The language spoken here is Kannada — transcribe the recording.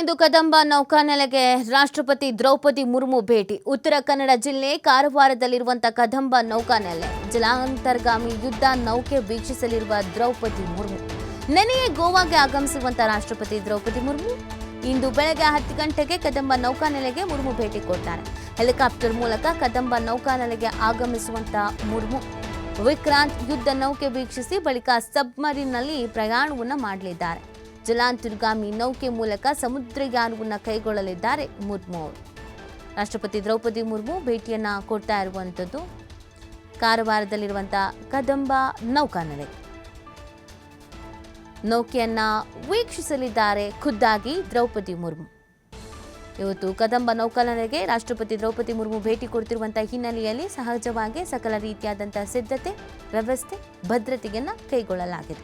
ಇಂದು ಕದಂಬ ನೌಕಾನೆಲೆಗೆ ರಾಷ್ಟ್ರಪತಿ ದ್ರೌಪದಿ ಮುರ್ಮು ಭೇಟಿ. ಉತ್ತರ ಕನ್ನಡ ಜಿಲ್ಲೆ ಕಾರವಾರದಲ್ಲಿರುವಂತಹ ಕದಂಬ ನೌಕಾನೆಲೆ ಜಲಾಂತರ್ಗಾಮಿ ಯುದ್ಧ ನೌಕೆ ವೀಕ್ಷಿಸಲಿರುವ ದ್ರೌಪದಿ ಮುರ್ಮು ನೆನೆಯೇ ಗೋವಾಗೆ ಆಗಮಿಸುವಂತಹ ರಾಷ್ಟ್ರಪತಿ ದ್ರೌಪದಿ ಮುರ್ಮು ಇಂದು ಬೆಳಗ್ಗೆ 10 ಗಂಟೆಗೆ ಕದಂಬ ನೌಕಾನೆಲೆಗೆ ಮುರ್ಮು ಭೇಟಿ ಕೊಡ್ತಾರೆ. ಹೆಲಿಕಾಪ್ಟರ್ ಮೂಲಕ ಕದಂಬ ನೌಕಾನೆಲೆಗೆ ಆಗಮಿಸುವಂತಹ ಮುರ್ಮು ವಿಕ್ರಾಂತ್ ಯುದ್ಧ ನೌಕೆ ವೀಕ್ಷಿಸಿ ಬಳಿಕ ಸಬ್ಮರೀನ್ನಲ್ಲಿ ಪ್ರಯಾಣವನ್ನು ಮಾಡಲಿದ್ದಾರೆ. ಜಲಾಂತರ್ಗಾಮಿ ನೌಕೆ ಮೂಲಕ ಸಮುದ್ರಯಾನವನ್ನು ಕೈಗೊಳ್ಳಲಿದ್ದಾರೆ ಮುರ್ಮು. ರಾಷ್ಟ್ರಪತಿ ದ್ರೌಪದಿ ಮುರ್ಮು ಭೇಟಿಯನ್ನ ಕೊಡ್ತಾ ಇರುವಂಥದ್ದು ಕಾರವಾರದಲ್ಲಿರುವಂತಹ ಕದಂಬ ನೌಕಾನೆಲೆ. ನೌಕೆಯನ್ನ ವೀಕ್ಷಿಸಲಿದ್ದಾರೆ ಖುದ್ದಾಗಿ ದ್ರೌಪದಿ ಮುರ್ಮು. ಇವತ್ತು ಕದಂಬ ನೌಕಾನೆಲೆಗೆ ರಾಷ್ಟ್ರಪತಿ ದ್ರೌಪದಿ ಮುರ್ಮು ಭೇಟಿ ಕೊಡ್ತಿರುವಂತಹ ಹಿನ್ನೆಲೆಯಲ್ಲಿ ಸಹಜವಾಗಿ ಸಕಲ ರೀತಿಯಾದಂತಹ ಸಿದ್ಧತೆ ವ್ಯವಸ್ಥೆ ಭದ್ರತೆಯನ್ನ ಕೈಗೊಳ್ಳಲಾಗಿದೆ.